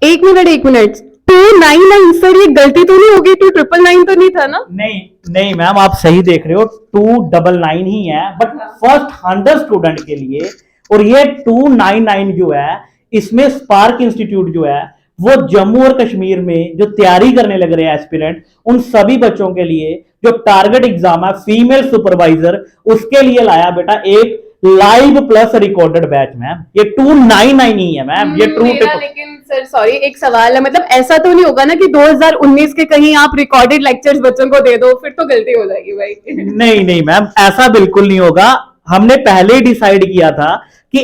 एक minute 299 sir, ये गलती तो नहीं होगी? 299 तो नहीं था ना? नहीं नहीं मैम, आप सही देख रहे हो, 299 ही है, बट फर्स्ट 100 स्टूडेंट के लिए। और ये 299 जो है, इसमें स्पार्क इंस्टीट्यूट जो है वो जम्मू और कश्मीर में जो तैयारी करने लग रहे हैं एस्पिरेंट, उन सभी बच्चों के लिए जो टारगेट एग्जाम है फीमेल सुपरवाइजर, उसके लिए लाया बेटा एक live plus recorded batch. Ma'am ये 299 ही है मैम, ये ट्रू। लेकिन सर सॉरी, एक सवाल है, मतलब ऐसा तो नहीं होगा ना कि 2019 के कहीं आप रिकॉर्डेड लेक्चर्स बच्चों को दे दो, फिर तो गलती हो जाएगी भाई। नहीं नहीं मैम, ऐसा बिल्कुल नहीं होगा। हमने पहले ही डिसाइड किया था कि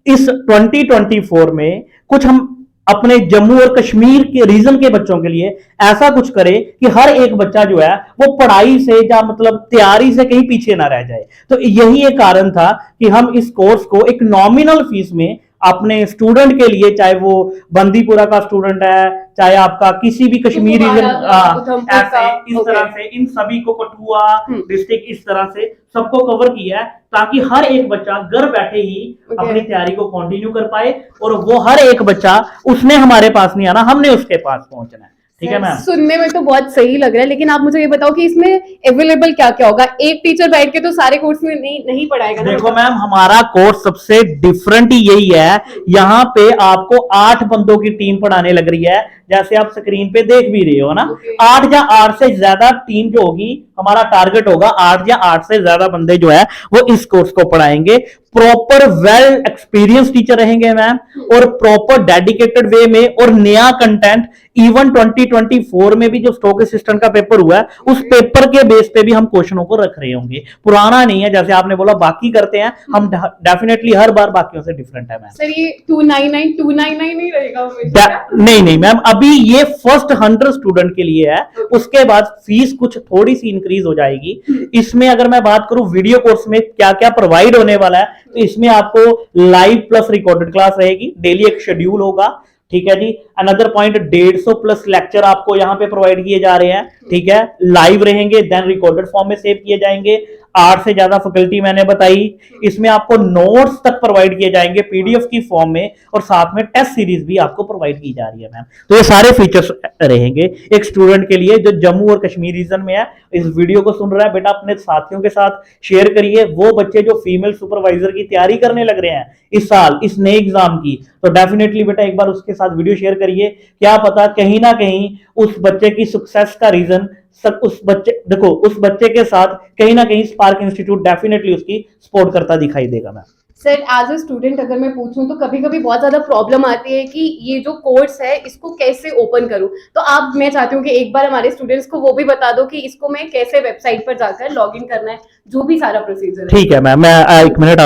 इस 2024 में कुछ हम अपने जम्मू और कश्मीर के रीजन के बच्चों के लिए ऐसा कुछ करें कि हर एक बच्चा जो है वो पढ़ाई से या मतलब तैयारी से कहीं पीछे ना रह जाए। तो यही एक कारण था कि हम इस कोर्स को एक नॉमिनल फीस में अपने स्टूडेंट के लिए, चाहे वो बंदीपुरा का स्टूडेंट है, चाहे आपका किसी भी कश्मीरी ऐसे इस तरह से इन सभी को, कठुआ डिस्ट्रिक्ट, इस तरह से सबको कवर किया है, ताकि हर एक बच्चा घर बैठे ही अपनी तैयारी को कंटिन्यू कर पाए। और वो हर एक बच्चा, उसने हमारे पास नहीं आना, हमने उसके पास पहुंचना है। ठीक है मैम, सुनने में तो बहुत सही लग रहा है, लेकिन आप मुझे ये बताओ कि इसमें अवेलेबल क्या क्या होगा? एक टीचर बैठ के तो सारे कोर्स में नहीं पढ़ाएगा ना? देखो मैम, हमारा कोर्स सबसे डिफरेंट ही यही है, यहाँ पे आपको 8 बंदों की टीम पढ़ाने लग रही है, जैसे आप स्क्रीन पे देख भी रहे हो ना। 8 या 8 से ज्यादा टीम जो होगी, हमारा टारगेट होगा 8 या 8 से ज्यादा बंदे जो है वो इस कोर्स को पढ़ाएंगे। प्रॉपर वेल एक्सपीरियंस टीचर रहेंगे मैम, और प्रॉपर डेडिकेटेड वे में, और नया कंटेंट। इवन 2024 में भी जो स्टॉक असिस्टेंट का पेपर हुआ है, उस पेपर के बेस पे भी हम क्वेश्चनों को रख रहे होंगे, पुराना नहीं है जैसे आपने बोला बाकी करते हैं हम। डेफिनेटली हर बार बाकियों से डिफरेंट है मैम। सर ये 299 नहीं रहेगा? नहीं नहीं मैम, अभी ये फर्स्ट 100 स्टूडेंट के लिए है, उसके बाद फीस कुछ थोड़ी सी इंक्रीज हो जाएगी। इसमें अगर मैं बात करूं वीडियो कोर्स में क्या क्या प्रोवाइड होने वाला है, तो इसमें आपको लाइव प्लस रिकॉर्डेड क्लास रहेगी, डेली एक शेड्यूल होगा। ठीक है जी। अनदर पॉइंट, 150 प्लस लेक्चर आपको यहाँ पे प्रोवाइड किए जा रहे हैं। ठीक है, लाइव रहेंगे, देन रिकॉर्डेड फॉर्म में सेव किए जाएंगे। 8 से ज्यादा फैकल्टी मैंने बताई। इसमें आपको नोट्स तक प्रोवाइड किए जाएंगे पीडीएफ की फॉर्म में, और साथ में टेस्ट सीरीज भी आपको प्रोवाइड की जा रही है मैम। तो ये सारे फीचर्स रहेंगे एक स्टूडेंट के लिए जो जम्मू और कश्मीर रीजन में है, इस वीडियो को सुन रहा है बेटा, अपने साथियों के साथ शेयर करिए। वो बच्चे जो फीमेल सुपरवाइजर की तैयारी करने लग रहे हैं इस साल, इस नए एग्जाम की, तो डेफिनेटली बेटा एक बार उसके साथ वीडियो शेयर करिए। क्या पता कहीं ना कहीं उस बच्चे की सक्सेस का रीजन उस बच्चे के साथ कहीं ना कहीं स्पार्क इंस्टीट्यूट डेफिनेटली उसकी सपोर्ट करता दिखाई देगा ma'am. Sir as a student अगर मैं पूछूं तो कभी कभी बहुत ज्यादा प्रॉब्लम आती है कि ये जो कोर्स है इसको कैसे ओपन करूं, तो आप, मैं चाहती हूँ कि एक बार हमारे स्टूडेंट्स को वो भी बता दो कि इसको मैं कैसे वेबसाइट पर जाकर लॉग इन करना है, जो भी सारा प्रोसीजर है। ठीक है मैम, मैं एक मिनट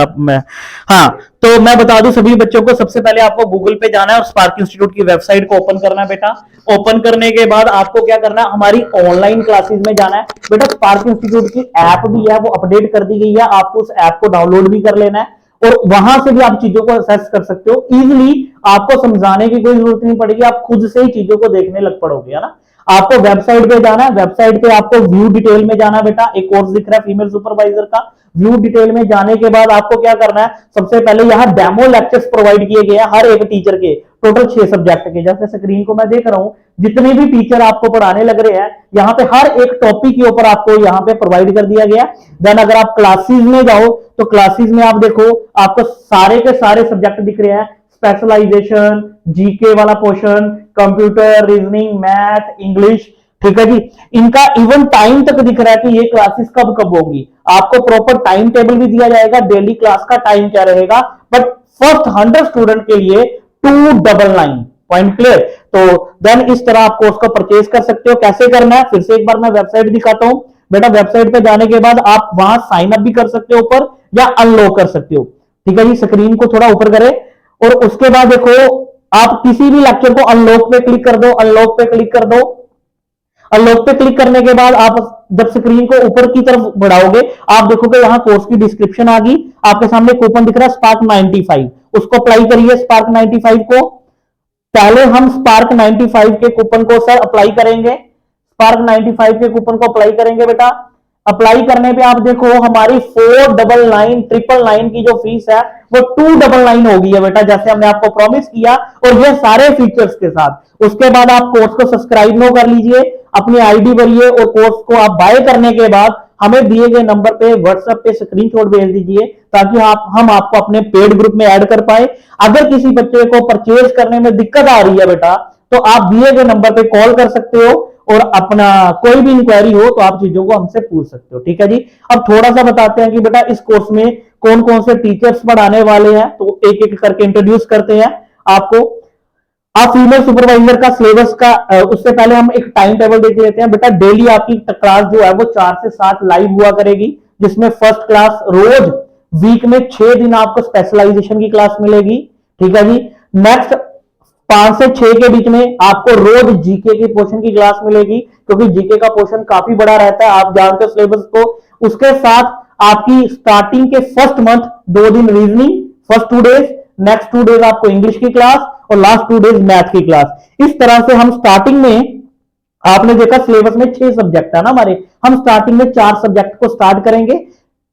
हाँ, तो मैं बता दूं सभी बच्चों को, सबसे पहले आपको गूगल पे जाना है और स्पार्क इंस्टीट्यूट की वेबसाइट को ओपन करना है बेटा। ओपन करने के बाद आपको क्या करना है, हमारी ऑनलाइन क्लासेस में जाना है बेटा। स्पार्क इंस्टीट्यूट की ऐप भी है, वो अपडेट कर दी गई है, आपको उस ऐप को डाउनलोड भी कर लेना है, और वहां से भी आप चीजों को असेस कर सकते हो इजीली। आपको समझाने की कोई जरूरत नहीं पड़ेगी, आप खुद से ही चीजों को देखने लग पड़ोगे, है ना। आपको वेबसाइट पे जाना है, वेबसाइट पे आपको व्यू डिटेल में जाना बेटा। एक कोर्स दिख रहा है फीमेल सुपरवाइजर का, व्यू डिटेल में जाने के बाद आपको क्या करना है, सबसे पहले यहाँ डेमो लेक्चर्स प्रोवाइड किए गए हैं हर एक टीचर के, टोटल 6 सब्जेक्ट के। जैसे स्क्रीन को मैं देख रहा हूं, जितने भी टीचर आपको पढ़ाने लग रहे हैं, यहाँ पे हर एक टॉपिक के ऊपर आपको यहाँ पे प्रोवाइड कर दिया गया। देन अगर आप क्लासेस में जाओ तो क्लासेस में आप देखो, आपको सारे के सारे सब्जेक्ट दिख रहे हैं, स्पेशलाइजेशन, जीके वाला portion, computer, reasoning, math, English. ठीक है जी। इनका इवन टाइम तक दिख रहा है कि ये क्लासेस कब कब होगी, आपको प्रॉपर टाइम टेबल भी दिया जाएगा, डेली क्लास का टाइम क्या रहेगा। बट फर्स्ट 100 स्टूडेंट के लिए 299 पॉइंट क्लियर। तो देन इस तरह आप कोर्स को परचेज कर सकते हो। कैसे करना है, फिर से एक बार मैं वेबसाइट दिखाता हूं बेटा। वेबसाइट पे जाने के बाद आप वहां साइन अप भी कर सकते हो ऊपर, या अनलॉक कर सकते हो। ठीक है जी, स्क्रीन को थोड़ा ऊपर करें, और उसके बाद देखो आप किसी भी लेक्चर को अनलॉक पे क्लिक कर दो, अनलॉक पे क्लिक कर दो। अनलॉक पे क्लिक करने के बाद आप जब स्क्रीन को ऊपर की तरफ बढ़ाओगे, आप देखोगे यहां कोर्स की डिस्क्रिप्शन आ गई, आपके सामने कूपन दिख रहा है स्पार्क 95, उसको अप्लाई करिए स्पार्क 95 को। पहले हम स्पार्क 95 के कूपन को सर अप्लाई करेंगे, स्पार्क 95 के कूपन को अप्लाई करेंगे बेटा। अप्लाई करने पे आप देखो हमारी 499,999 की जो फीस है वो 299 हो गई है बेटा, जैसे हमने आपको प्रॉमिस किया, और ये सारे फीचर्स के साथ। उसके बाद आप कोर्स को सब्सक्राइब नो कर लीजिए, अपनी आईडी भरिए, और कोर्स को आप बाय करने के बाद हमें दिए गए नंबर पे व्हाट्सएप पे स्क्रीनशॉट भेज दीजिए, ताकि हम आपको अपने पेड ग्रुप में ऐड कर पाए। अगर किसी बच्चे को परचेज करने में दिक्कत आ रही है बेटा, तो आप दिए गए नंबर पे कॉल कर सकते हो, और अपना कोई भी इंक्वायरी हो तो आप चीजों को हमसे पूछ सकते हो। ठीक है जी। अब थोड़ा सा बताते हैं कि बेटा इस कोर्स में कौन कौन से टीचर्स पढ़ाने वाले हैं, तो एक एक करके इंट्रोड्यूस करते हैं आपको। आप फीमेल सुपरवाइजर का सिलेबस का उससे पहले हम एक टाइम टेबल देख लेते हैं बेटा। डेली आपकी क्लास जो है वो 4 से 7 लाइव हुआ करेगी, जिसमें फर्स्ट क्लास रोज वीक में 6 दिन आपको स्पेशलाइजेशन की क्लास मिलेगी। ठीक है जी। नेक्स्ट 5 से 6 के बीच में आपको रोज जीके की पोर्शन की क्लास मिलेगी, क्योंकि जीके का पोर्शन काफी बड़ा रहता है, आप जानते हो सिलेबस को। उसके साथ आपकी स्टार्टिंग के फर्स्ट मंथ 2 दिन reasoning, first 2 days, next 2 days आपको इंग्लिश की क्लास, और लास्ट 2 डेज मैथ की क्लास। इस तरह से हम स्टार्टिंग में, आपने देखा सिलेबस में 6 सब्जेक्ट है ना हमारे, हम स्टार्टिंग में 4 सब्जेक्ट को स्टार्ट करेंगे।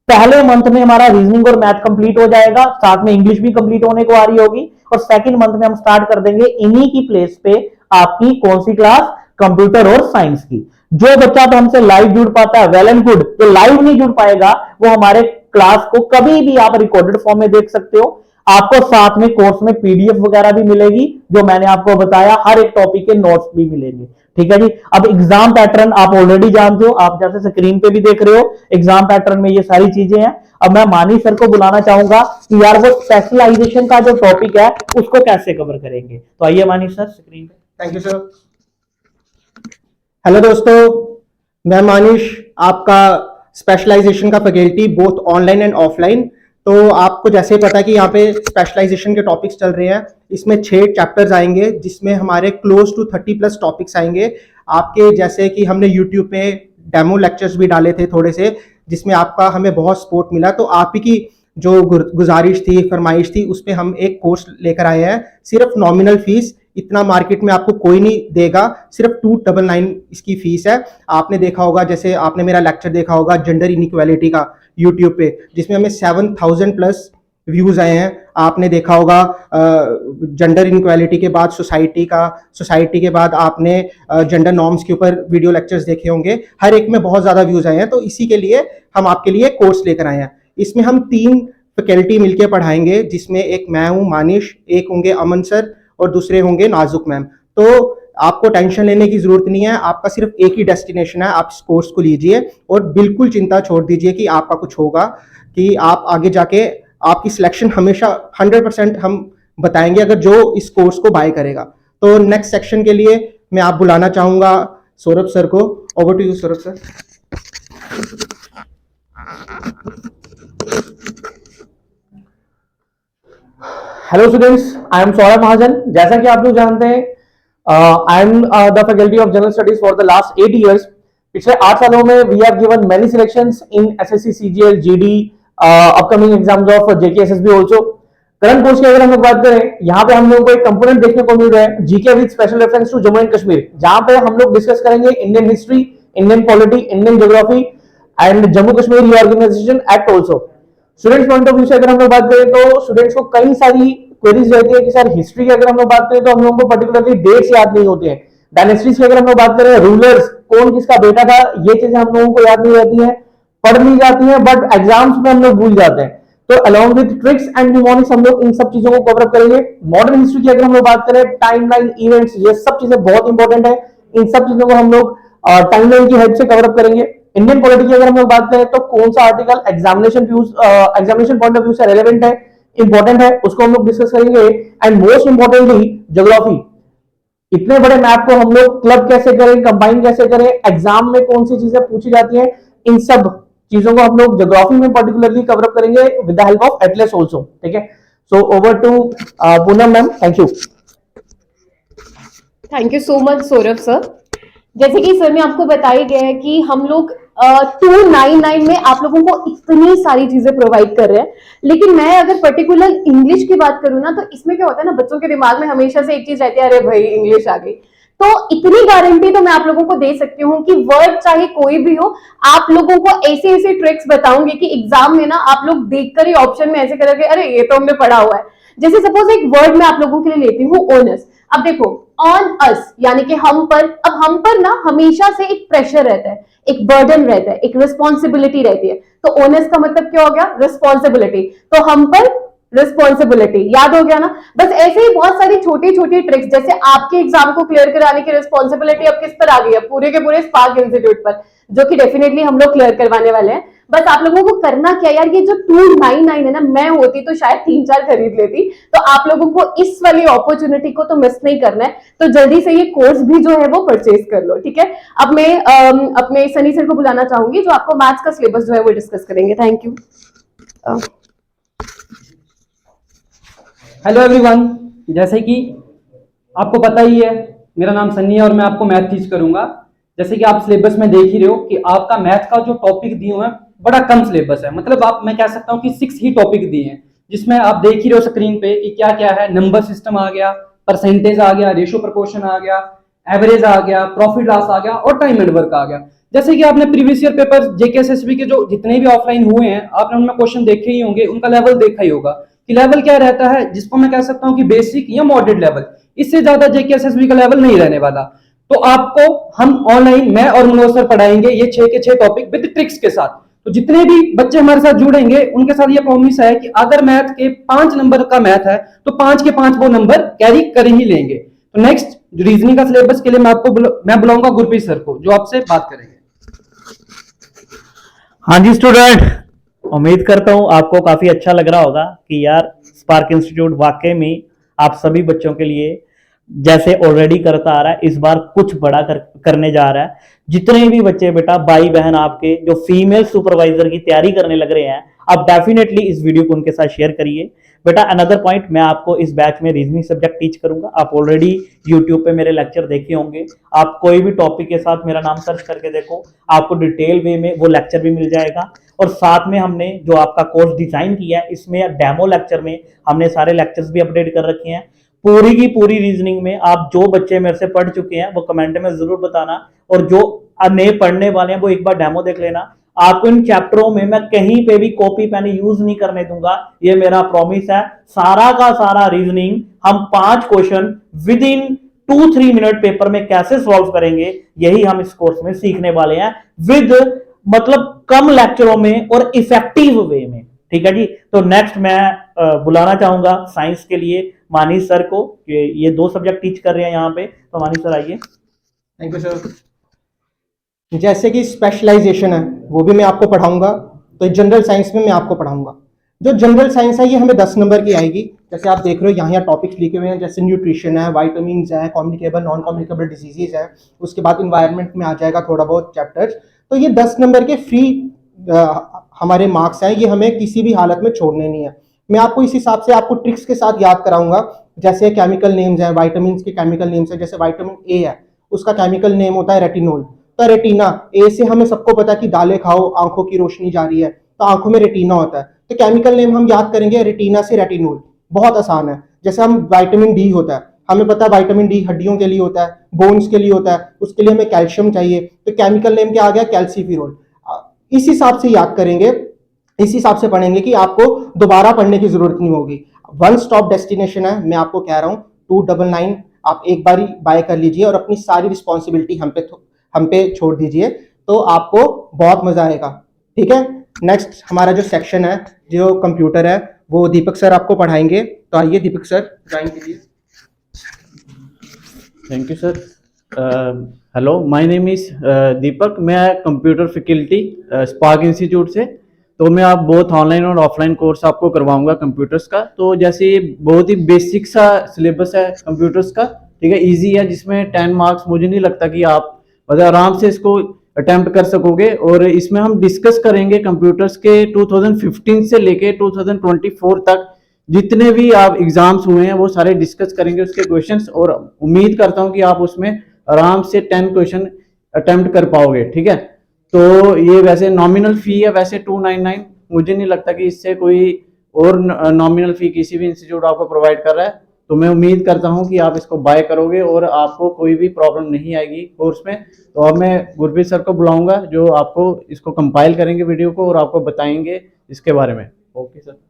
पहले मंथ में हमारा रीजनिंग और मैथ कंप्लीट हो जाएगा, साथ में इंग्लिश भी कंप्लीट होने को आ रही होगी, और सेकंड मंथ में हम स्टार्ट कर देंगे इन्हीं की प्लेस पे आपकी कौन सी क्लास, कंप्यूटर और साइंस की। जो बच्चा तो हमसे लाइव जुड़ पाता है वेल एंड गुड, जो लाइव नहीं जुड़ पाएगा वो हमारे क्लास को कभी भी आप रिकॉर्डेड फॉर्म में देख सकते हो। आपको साथ में कोर्स में पीडीएफ वगैरह भी मिलेगी, जो मैंने आपको बताया, हर एक टॉपिक के नोट्स भी मिलेंगे। ठीक है जी। अब एग्जाम पैटर्न आप ऑलरेडी जानते हो, आप जैसे स्क्रीन पे भी देख रहे हो, एग्जाम पैटर्न में ये सारी चीजें हैं। अब मैं मानी सर को बुलाना चाहूंगा कि यार वो स्पेशलाइजेशन का जो टॉपिक है उसको कैसे कवर करेंगे। तो आइए मानी सर स्क्रीन पे। Thank you sir. हेलो दोस्तों, मैं मानिश, आपका स्पेशलाइजेशन का faculty both online and offline. तो आपको जैसे पता है कि यहाँ पे स्पेशलाइजेशन के टॉपिक्स चल रहे हैं, इसमें 6 चैप्टर्स आएंगे, जिसमें हमारे क्लोज टू 30+ टॉपिक्स आएंगे आपके। जैसे कि हमने यूट्यूब पे डेमो लेक्चर्स भी डाले थे थोड़े से, जिसमें आपका हमें बहुत सपोर्ट मिला। तो आप ही की जो गुजारिश थी, फरमाइश थी, उस पर हम एक कोर्स लेकर आए हैं। सिर्फ नॉमिनल फीस, इतना मार्केट में आपको कोई नहीं देगा, सिर्फ 299 इसकी फीस है। आपने देखा होगा, जैसे आपने मेरा लेक्चर देखा होगा जेंडर इनइक्वालिटी का यूट्यूब पे, जिसमें हमें 7000+ व्यूज आए हैं। आपने देखा होगा जेंडर इनइक्वालिटी के बाद सोसाइटी के बाद आपने जेंडर नॉर्म्स के ऊपर वीडियो लेक्चर्स देखे होंगे, हर एक में बहुत ज़्यादा व्यूज आए हैं। तो इसी के लिए हम आपके लिए कोर्स लेकर आए हैं। इसमें हम 3 फैकल्टी मिलकर पढ़ाएंगे, जिसमें एक मैं हूँ मानिश, एक होंगे अमन सर, और दूसरे होंगे नाजुक मैम। तो आपको टेंशन लेने की जरूरत नहीं है, आपका सिर्फ एक ही डेस्टिनेशन है, आप इस कोर्स को लीजिए और बिल्कुल चिंता छोड़ दीजिए कि आपका कुछ होगा, कि आप आगे जाके आपकी सिलेक्शन हमेशा 100% हम बताएंगे अगर जो इस कोर्स को बाय करेगा। तो नेक्स्ट सेक्शन के लिए मैं आप बुलाना चाहूंगा सौरभ सर को। Over to you Saurabh sir. Hello students, I am Saurabh Mahajan. जैसा कि आप लोग जानते हैं, I am the faculty of general studies for the last 8 years. पिछले 8 सालों में we have given many selections in SSC, CGL, GD, upcoming exams of JK, SSB also. Current course की अगर हम लोग बात करें, यहाँ पे हम लोगों को एक कंपोनेंट देखने को मिल रहा है, GK with special reference to Jammu and Kashmir, जहां पे हम लोग डिस्कस करेंगे Indian history, Indian polity, Indian geography and Jammu Kashmir reorganisation act also. Students point of view से अगर हम लोग बात करें तो स्टूडेंट्स को कई सारी क्वेरीज रहती है कि सर हिस्ट्री की अगर हम लोग बात करें तो हम लोगों को पर्टिकुलरली डेट्स याद नहीं होती हैं। डायनेस्टीज की अगर हम लोग बात करें, रूलर्स, कौन किसका बेटा था, ये चीजें हम लोगों को याद नहीं रहती हैं, पढ़ ली जाती हैं, बट एग्जाम्स में हम लोग भूल जाते हैं। तो along with tricks and mnemonics हम लोग इन सब चीजों को कवर अप करेंगे। मॉडर्न हिस्ट्री की अगर हम लोग बात करें, टाइमलाइन, इवेंट्स, ये सब चीजें बहुत इंपॉर्टेंट है। इन सब चीजों को हम लोग टाइमलाइन की हेल्प से कवर अप करेंगे। इंडियन पॉलिटी की अगर हम लोग बात करें तो कौन सा article examination point of view से रेलेवेंट है, इंपॉर्टेंट है, उसको हम लोग डिस्कस करेंगे। एंड मोस्ट इंपॉर्टेंटली ज्योग्राफी, इतने बड़े मैप को हम लोग क्लब कैसे करें, कंबाइन कैसे करें, एग्जाम में कौन सी चीजें पूछी जाती हैं, इन सब चीजों को हम लोग ज्योग्राफी में पर्टिकुलरली कवर अप करेंगे with the help of atlas also. ठीक है। So over to Poonam ma'am, thank you. Thank you so much Saurabh sir. जैसे कि सर ने आपको बताया गया है कि हम लोग 299 में आप लोगों को इतनी सारी चीजें प्रोवाइड कर रहे हैं, लेकिन मैं अगर पर्टिकुलर इंग्लिश की बात करूँ ना, तो इसमें क्या होता है ना, बच्चों के दिमाग में हमेशा से एक चीज रहती है, अरे भाई इंग्लिश आ गई। तो इतनी गारंटी तो मैं आप लोगों को दे सकती हूँ कि वर्ड चाहे कोई भी हो, आप लोगों को ऐसे ऐसे ट्रिक्स बताऊंगी कि एग्जाम में ना आप लोग देखकर ही ऑप्शन में ऐसे करोगे अरे ये तो हमने पढ़ा हुआ है। जैसे सपोज एक वर्ड मैं आप लोगों के लिए लेती हूँ ओनस। अब देखो ऑन अस यानी कि हम पर, अब हम पर ना हमेशा से एक प्रेशर रहता है, एक बर्डन रहता है, एक रिस्पॉन्सिबिलिटी रहती है। तो ओनस का मतलब क्या हो गया? रिस्पॉन्सिबिलिटी। तो हम पर रिस्पॉन्सिबिलिटी, याद हो गया ना। बस ऐसे ही बहुत सारी छोटी छोटी ट्रिक्स, जैसे आपके एग्जाम को क्लियर कराने की रिस्पॉन्सिबिलिटी अब किस पर आ गई है? पूरे के पूरे स्पार्क इंस्टीट्यूट पर, जो कि डेफिनेटली हम लोग क्लियर करवाने वाले हैं। बस आप लोगों को करना क्या यार, ये जो 299 है ना, मैं होती तो शायद 3-4 खरीद लेती। तो आप लोगों को इस वाली अपॉर्चुनिटी को तो मिस नहीं करना है, तो जल्दी से ये कोर्स भी जो है वो परचेज कर लो, ठीक है। अब मैं अपने सनी सर को बुलाना चाहूंगी, जो आपको मैथ्स का सिलेबस जो है वो डिस्कस करेंगे। Thank you. हेलो एवरीवन, जैसे कि आपको पता ही है मेरा नाम सन्नी है और मैं आपको मैथ टीच करूंगा। जैसे कि आप सिलेबस में देख ही रहे हो कि आपका मैथ का जो टॉपिक दिए हुए हैं बड़ा कम सिलेबस है, मतलब आप मैं कह सकता हूं कि 6 ही टॉपिक दिए हैं, जिसमें आप देख ही रहे हो स्क्रीन पे कि क्या क्या है। नंबर सिस्टम आ गया, परसेंटेज आ गया, रेशियो प्रोपोर्शन आ गया, एवरेज आ गया, प्रॉफिट लॉस आ गया और टाइम एंड वर्क आ गया। जैसे कि आपने प्रीवियस ईयर पेपर जेकेएसएसबी के जो जितने भी ऑफलाइन हुए हैं आपने उनमें क्वेश्चन देखे ही होंगे, उनका लेवल देखा ही होगा कि लेवल क्या रहता है, जिसको मैं कह सकता हूं कि बेसिक या मॉडरेट लेवल। इससे ज्यादा जेकेएसएसबी का लेवल नहीं रहने वाला। तो आपको हम ऑनलाइन मैं और मनोज सर पढ़ाएंगे ये 6 के 6 टॉपिक विद ट्रिक्स के साथ। तो जितने भी बच्चे हमारे साथ जुड़ेंगे उनके साथ ये प्रॉमिस है कि अगर मैथ के 5 नंबर का मैथ है तो 5 के 5 वो नंबर कैरी कर ही लेंगे। तो नेक्स्ट रीजनिंग का सिलेबस के लिए मैं बुलाऊंगा गुरप्रीत सर को, जो आपसे बात करेंगे। हाँ जी स्टूडेंट, उम्मीद करता हूं आपको काफी अच्छा लग रहा होगा कि यार स्पार्क इंस्टीट्यूट वाकई में आप सभी बच्चों के लिए जैसे ऑलरेडी करता आ रहा है, इस बार कुछ बड़ा करने जा रहा है। जितने भी बच्चे बेटा भाई बहन आपके जो फीमेल सुपरवाइजर की तैयारी करने लग रहे हैं, आप डेफिनेटली इस वीडियो को उनके साथ शेयर करिए। बेटा अनदर पॉइंट, मैं आपको इस बैच में रीजनिंग सब्जेक्ट टीच करूंगा। आप ऑलरेडी यूट्यूब पे मेरे लेक्चर देखे होंगे, आप कोई भी टॉपिक के साथ मेरा नाम सर्च करके देखो, आपको डिटेल वे में वो लेक्चर भी मिल जाएगा। और साथ में हमने जो आपका कोर्स डिजाइन किया है, इसमें डेमो लेक्चर में हमने सारे लेक्चर्स भी अपडेट कर रखे हैं। पूरी की पूरी रीजनिंग में आप जो बच्चे मेरे से पढ़ चुके हैं वो कमेंट में जरूर बताना, और जो नए पढ़ने वाले हैं वो एक बार डेमो देख लेना। आपको इन चैप्टरों में मैं कहीं पे भी कॉपी पेन यूज नहीं करने दूंगा, ये मेरा प्रॉमिस है। सारा का सारा रीजनिंग हम 5 question with in 2-3 minute paper में कैसे सॉल्व करेंगे, यही हम इस कोर्स में सीखने वाले हैं, विद मतलब कम लेक्चरों में और इफेक्टिव वे में, ठीक है जी। तो नेक्स्ट मैं बुलाना चाहूंगा साइंस के लिए मानीश सर को, ये 2 सब्जेक्ट टीच कर रहे हैं यहाँ पे। तो मानीश सर आइए। Thank you sir. जैसे कि स्पेशलाइजेशन है वो भी मैं आपको पढ़ाऊंगा, तो जनरल साइंस में मैं आपको पढ़ाऊंगा। जो जनरल साइंस है ये हमें 10 नंबर की आएगी। जैसे आप देख रहे हो यहाँ टॉपिक्स लिखे हुए हैं, जैसे न्यूट्रिशन है, वाइटामिन है, कम्युनिकेबल नॉन कम्युनिकेबल डिजीजेज है, उसके बाद इन्वायरमेंट में आ जाएगा थोड़ा बहुत चैप्टर्स। तो ये 10 नंबर के फ्री हमारे मार्क्स हैं, ये हमें किसी भी हालत में छोड़ने नहीं है। मैं आपको इस हिसाब से आपको ट्रिक्स के साथ याद कराऊंगा। जैसे केमिकल नेम्स हैं, वाइटामिन के केमिकल नेम्स हैं। जैसे वाइटामिन ए है, उसका केमिकल नेम होता है रेटिनोल। तो रेटिना, ए से हमें सबको पता है कि दालें खाओ आंखों की रोशनी जा रही है, तो आंखों में रेटिना होता है। तो केमिकल नेम हम याद करेंगे रेटिना से रेटिनोल, बहुत आसान है। जैसे हम वाइटामिन डी होता है, हमें पता है वाइटामिन डी हड्डियों के लिए होता है, बोन्स के लिए होता है, उसके लिए हमें कैल्शियम चाहिए, तो केमिकल नेम क्या आ गया? कैल्सीफिरोल। इस हिसाब से याद करेंगे, इस हिसाब से पढ़ेंगे कि आपको दोबारा पढ़ने की जरूरत नहीं होगी। वन स्टॉप डेस्टिनेशन है, मैं आपको कह रहा हूँ 299 आप एक बार ही बाय कर लीजिए और अपनी सारी रिस्पॉन्सिबिलिटी हम पे छोड़ दीजिए, तो आपको बहुत मजा आएगा, ठीक है। नेक्स्ट हमारा जो सेक्शन है, जो कंप्यूटर है, वो दीपक सर आपको पढ़ाएंगे। तो आइए दीपक सर ज्वाइन कीजिए। Thank you sir. Hello, my name is Deepak. मैं कंप्यूटर फैकल्टी स्पार्क इंस्टीट्यूट से, तो मैं आप बहुत ऑनलाइन और ऑफलाइन कोर्स आपको करवाऊंगा कंप्यूटर्स का। तो जैसे बहुत ही बेसिक सा सिलेबस है कंप्यूटर्स का, ठीक है, इजी है, जिसमें 10 मार्क्स मुझे नहीं लगता कि आप मतलब आराम से इसको अटेम्प्ट कर सकोगे। और इसमें हम डिस्कस करेंगे कंप्यूटर्स के 2015 से लेके 2024 तक जितने भी आप एग्जाम्स हुए हैं वो सारे डिस्कस करेंगे उसके क्वेश्चंस, और उम्मीद करता हूं कि आप उसमें आराम से 10 क्वेश्चन अटेम्प्ट कर पाओगे, ठीक है। तो ये वैसे नॉमिनल फी है, वैसे 299, मुझे नहीं लगता कि इससे कोई और नॉमिनल फी किसी भी इंस्टीट्यूट आपको प्रोवाइड कर रहा है। तो मैं उम्मीद करता हूं कि आप इसको बाय करोगे और आपको कोई भी प्रॉब्लम नहीं आएगी कोर्स में। तो अब मैं गुरप्रीत सर को बुलाऊंगा जो आपको इसको कंपाइल करेंगे वीडियो को और आपको बताएंगे इसके बारे में। Okay sir.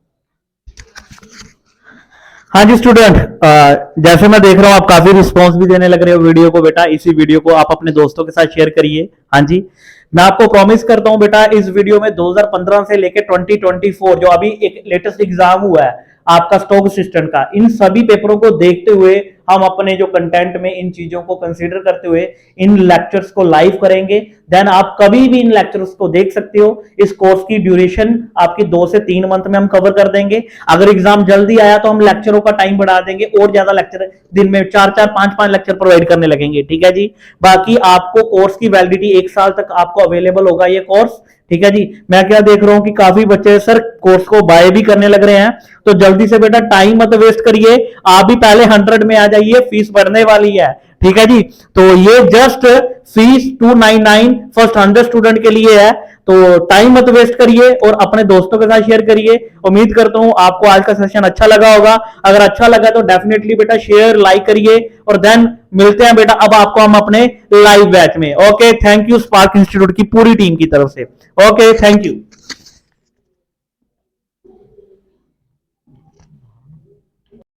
हाँ जी स्टूडेंट, जैसे मैं देख रहा हूँ आप काफी रिस्पांस भी देने लग रहे हो वीडियो को। बेटा इसी वीडियो को आप अपने दोस्तों के साथ शेयर करिए। हाँ जी, मैं आपको प्रॉमिस करता हूं बेटा इस वीडियो में 2015 से लेकर 2024 जो अभी एक लेटेस्ट एग्जाम हुआ है आपका स्टॉक असिस्टेंट का, इन सभी पेपरों को देखते हुए हम अपने जो कंटेंट में इन चीजों को कंसीडर करते हुए इन लेक्चर्स को लाइव करेंगे। देन आप कभी भी इन लेक्चर्स को देख सकते हो। इस कोर्स की ड्यूरेशन आपकी 2 से 3 मंथ में हम कवर कर देंगे। अगर एग्जाम जल्दी आया तो हम लेक्चरों का टाइम बढ़ा देंगे और ज्यादा लेक्चर दिन में 4-4 5-5 लेक्चर प्रोवाइड करने लगेंगे। ठीक है जी। बाकी आपको कोर्स की वैलिडिटी 1 साल तक आपको अवेलेबल होगा ये कोर्स। ठीक है जी। मैं क्या देख रहा हूं कि काफी बच्चे सर कोर्स को बाय भी करने लग रहे हैं, तो जल्दी से बेटा टाइम मत वेस्ट करिए। आप भी पहले 100 में आ जाइए, फीस बढ़ने वाली है। ठीक है जी। तो ये जस्ट फीस 299 फर्स्ट 100 स्टूडेंट के लिए है। तो टाइम मत वेस्ट करिए और अपने दोस्तों के साथ शेयर करिए। उम्मीद करता हूं आपको आज का सेशन अच्छा लगा होगा। अगर अच्छा लगा तो डेफिनेटली बेटा शेयर लाइक करिए और देन मिलते हैं बेटा अब आपको हम अपने लाइव बैच में। Okay, thank you spark institute की पूरी टीम की तरफ से। Okay, thank you.